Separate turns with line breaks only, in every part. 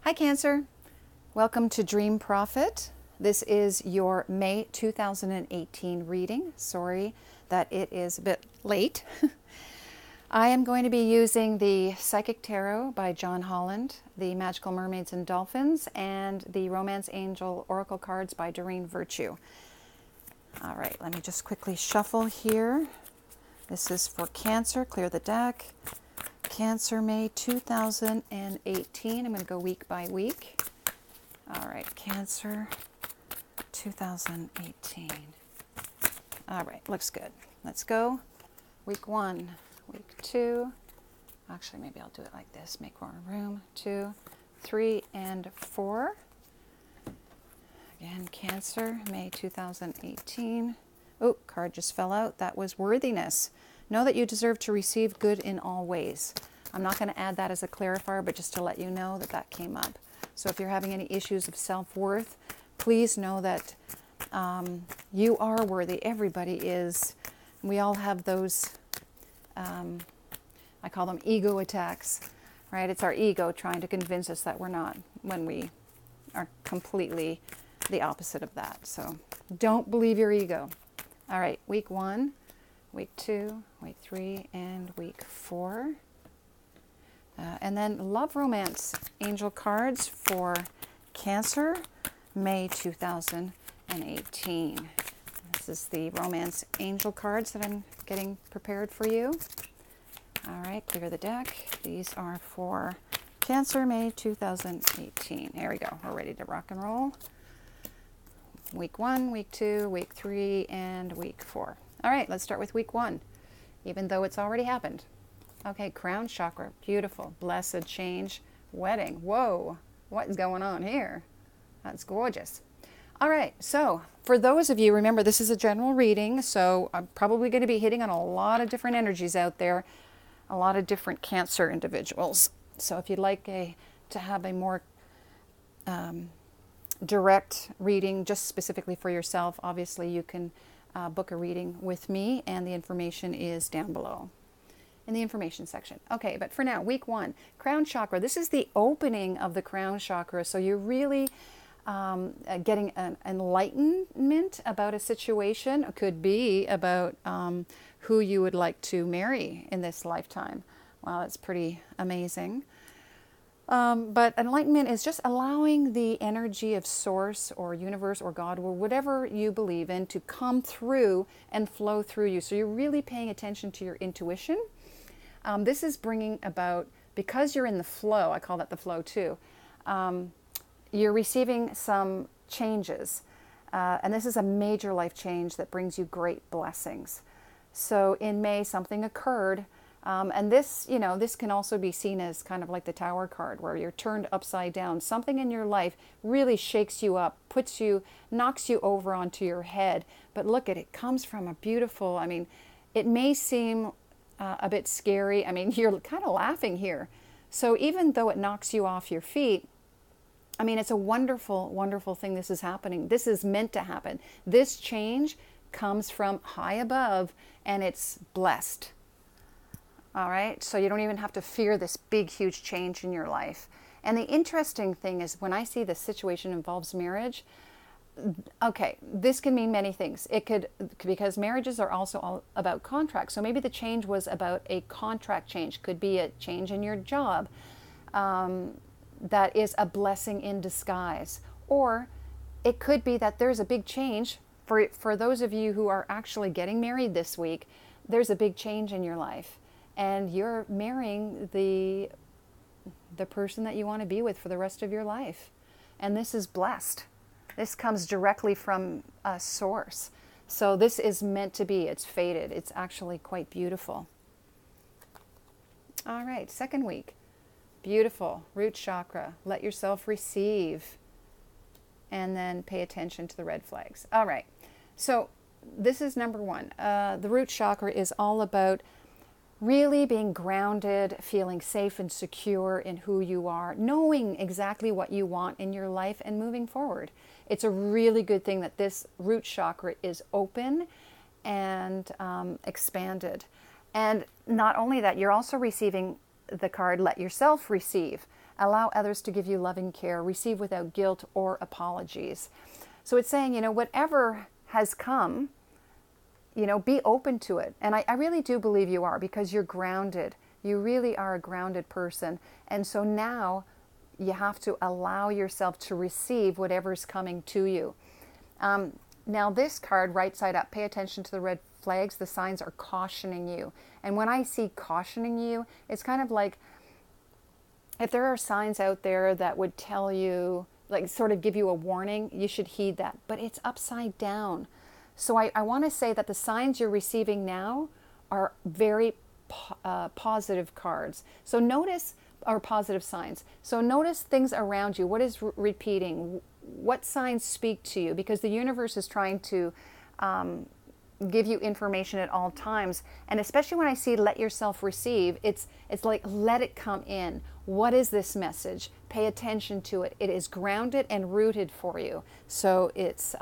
Hi Cancer, welcome to Dream Prophet. This is your May 2018 reading. Sorry that it is a bit late. I am going to be using the Psychic Tarot by John Holland, the Magical Mermaids and Dolphins, and the Romance Angel Oracle cards by Doreen Virtue. All right, let me just quickly shuffle here. This is for Cancer, clear the deck. Cancer, May 2018. I'm going to go week by week. All right, Cancer, 2018. All right, looks good. Let's go. Week 1, week 2. Actually, maybe I'll do it like this. Make more room. 2, 3, and 4. Again, Cancer, May 2018. Oh, card just fell out. That was worthiness. Know that you deserve to receive good in all ways. I'm not going to add that as a clarifier, but just to let you know that that came up. So if you're having any issues of self-worth, please know that you are worthy. Everybody is. We all have those, I call them ego attacks, right? It's our ego trying to convince us that we're not, when we are completely the opposite of that. So don't believe your ego. All right, week 1. Week 2, week 3, and week 4. And then Love Romance Angel cards for Cancer, May 2018. This is the Romance Angel cards that I'm getting prepared for you. All right, clear the deck. These are for Cancer, May 2018. There we go. We're ready to rock and roll. Week 1, week 2, week 3, and week 4. All right, let's start with week 1, even though it's already happened. Okay, crown chakra, beautiful, blessed change, wedding. Whoa, what is going on here? That's gorgeous. All right, so for those of you, remember this is a general reading, so I'm probably going to be hitting on a lot of different energies out there, a lot of different Cancer individuals. So if you'd like to have a more direct reading just specifically for yourself, obviously you can book a reading with me, and the information is down below in the information section. Okay, but for now, week 1, crown chakra. This is the opening of the crown chakra, so you're really getting an enlightenment about a situation. It could be about who you would like to marry in this lifetime. Wow, that's pretty amazing. But enlightenment is just allowing the energy of source or universe or God or whatever you believe in to come through and flow through you. So you're really paying attention to your intuition. This is bringing about, because you're in the flow, I call that the flow too, you're receiving some changes. And this is a major life change that brings you great blessings. So in May, something occurred. And this, you know, this can also be seen as kind of like the Tower card, where you're turned upside down. Something in your life really shakes you up, knocks you over onto your head. But look at it, comes from a beautiful, I mean, it may seem a bit scary. I mean, you're kind of laughing here. So even though it knocks you off your feet, I mean, it's a wonderful, wonderful thing this is happening. This is meant to happen. This change comes from high above, and it's blessed. All right, so you don't even have to fear this big, huge change in your life. And the interesting thing is, when I see this situation involves marriage, okay, this can mean many things. It could, because marriages are also all about contracts. So maybe the change was about a contract change. Could be a change in your job that is a blessing in disguise. Or it could be that there's a big change for those of you who are actually getting married this week. There's a big change in your life, and you're marrying the person that you want to be with for the rest of your life. And this is blessed. This comes directly from a source. So this is meant to be. It's fated. It's actually quite beautiful. All right, second week. Beautiful. Root chakra. Let yourself receive. And then pay attention to the red flags. All right. So this is number 1. The root chakra is all about really being grounded, feeling safe and secure in who you are, knowing exactly what you want in your life and moving forward. It's a really good thing that this root chakra is open and expanded. And not only that, you're also receiving the card, let yourself receive. Allow others to give you loving care. Receive without guilt or apologies. So it's saying, whatever has come, be open to it. And I really do believe you are, because you're grounded. You really are a grounded person. And so now you have to allow yourself to receive whatever's coming to you. Now this card, right side up, pay attention to the red flags. The signs are cautioning you. And when I see cautioning you, it's kind of like if there are signs out there that would tell you, like sort of give you a warning, you should heed that. But it's upside down. So I want to say that the signs you're receiving now are very positive cards. So notice, or positive signs. So notice things around you. What is repeating? What signs speak to you? Because the universe is trying to give you information at all times. And especially when I see let yourself receive, it's like let it come in. What is this message? Pay attention to it. It is grounded and rooted for you. So it's,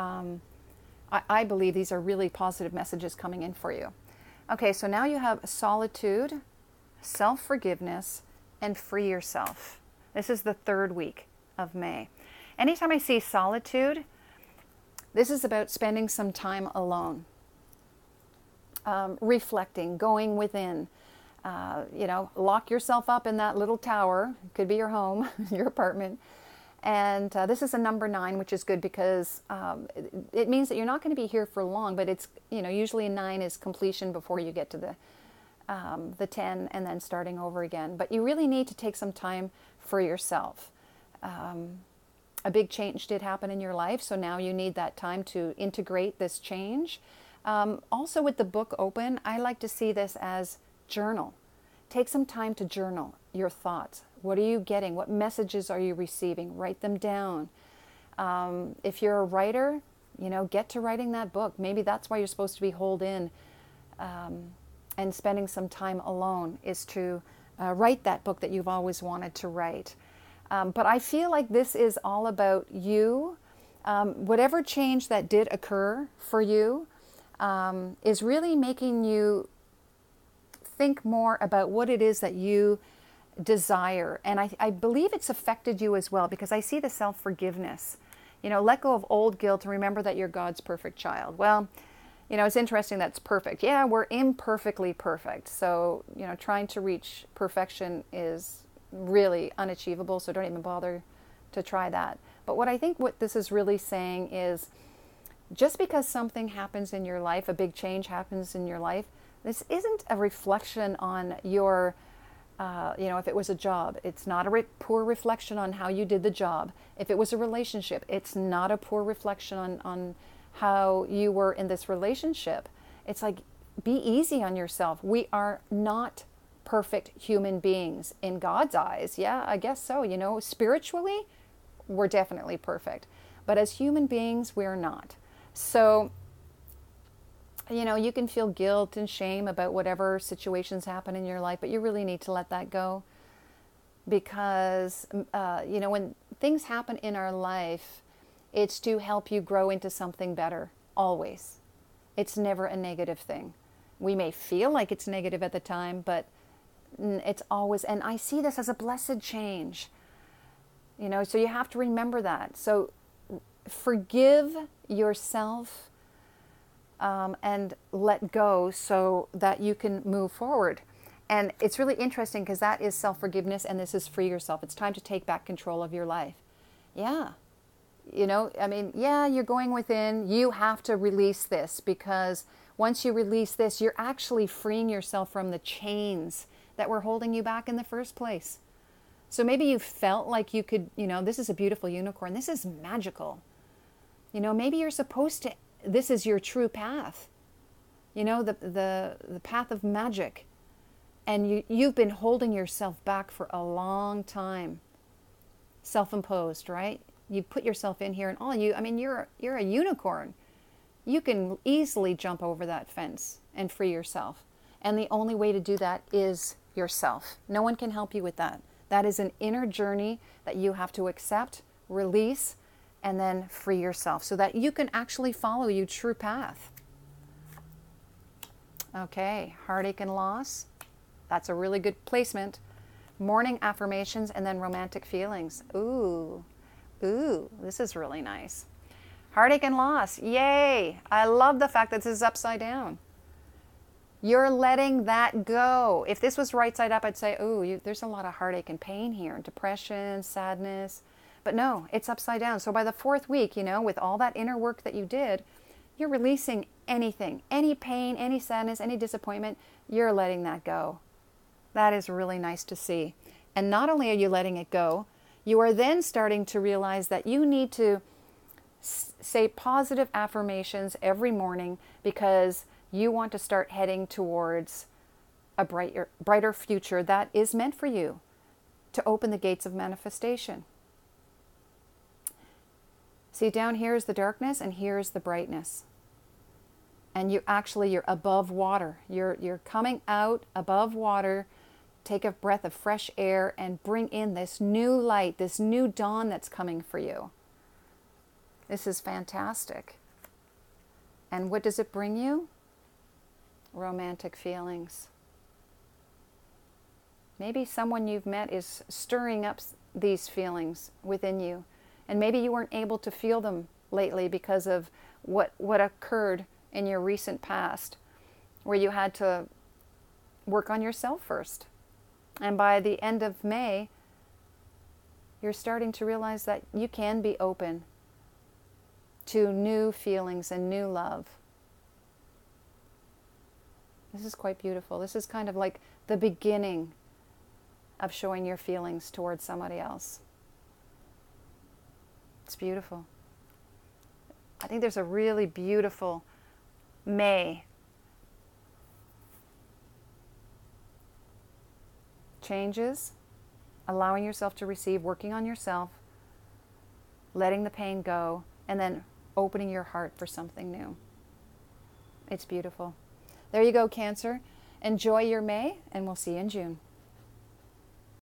I believe these are really positive messages coming in for you. Okay, so now you have solitude, self-forgiveness, and free yourself. This is the third week of May. Anytime I see solitude, this is about spending some time alone, reflecting, going within. Lock yourself up in that little tower. It could be your home, your apartment. And this is a number 9, which is good because it means that you're not going to be here for long, but it's, usually a 9 is completion before you get to the 10 and then starting over again. But you really need to take some time for yourself. A big change did happen in your life, so now you need that time to integrate this change. Also with the book open, I like to see this as journal. Take some time to journal your thoughts. What are you getting? What messages are you receiving? Write them down. If you're a writer, get to writing that book. Maybe that's why you're supposed to be holed in and spending some time alone, is to write that book that you've always wanted to write. But I feel like this is all about you. Whatever change that did occur for you is really making you think more about what it is that you desire. And I believe it's affected you as well, because I see the self-forgiveness. Let go of old guilt and remember that you're God's perfect child. Well, it's interesting that's perfect. Yeah, we're imperfectly perfect. So, trying to reach perfection is really unachievable, so don't even bother to try that. But what this is really saying is, just because something happens in your life, a big change happens in your life, this isn't a reflection on your, if it was a job, it's not a poor reflection on how you did the job. If it was a relationship, it's not a poor reflection on how you were in this relationship. It's like, be easy on yourself. We are not perfect human beings in God's eyes. Yeah, I guess so. Spiritually, we're definitely perfect. But as human beings, we're not. So, you can feel guilt and shame about whatever situations happen in your life, but you really need to let that go. Because, when things happen in our life, it's to help you grow into something better, always. It's never a negative thing. We may feel like it's negative at the time, but it's always, and I see this as a blessed change. So you have to remember that. So forgive yourself and let go so that you can move forward. And it's really interesting because that is self-forgiveness and this is free yourself. It's time to take back control of your life. Yeah. You're going within. You have to release this, because once you release this, you're actually freeing yourself from the chains that were holding you back in the first place. So maybe you felt like you could, this is a beautiful unicorn. This is magical. Maybe you're supposed to, this is your true path. The path of magic. And you've been holding yourself back for a long time. Self-imposed, right? You put yourself in here and you're a unicorn. You can easily jump over that fence and free yourself. And the only way to do that is yourself. No one can help you with that. That is an inner journey that you have to accept, release, and then free yourself so that you can actually follow your true path. Okay, heartache and loss. That's a really good placement. Morning affirmations and then romantic feelings. Ooh, ooh, this is really nice. Heartache and loss. Yay! I love the fact that this is upside down. You're letting that go. If this was right side up, I'd say, ooh, there's a lot of heartache and pain here, depression, sadness. But no, it's upside down. So by the 4th week, with all that inner work that you did, you're releasing anything, any pain, any sadness, any disappointment, you're letting that go. That is really nice to see. And not only are you letting it go, you are then starting to realize that you need to say positive affirmations every morning because you want to start heading towards a brighter future that is meant for you to open the gates of manifestation. See, down here is the darkness and here is the brightness. And you're above water. You're coming out above water. Take a breath of fresh air and bring in this new light, this new dawn that's coming for you. This is fantastic. And what does it bring you? Romantic feelings. Maybe someone you've met is stirring up these feelings within you. And maybe you weren't able to feel them lately because of what occurred in your recent past, where you had to work on yourself first. And by the end of May, you're starting to realize that you can be open to new feelings and new love. This is quite beautiful. This is kind of like the beginning of showing your feelings towards somebody else. It's beautiful. I think there's a really beautiful May. Changes, allowing yourself to receive, working on yourself, letting the pain go, and then opening your heart for something new. It's beautiful. There you go, Cancer. Enjoy your May, and we'll see you in June.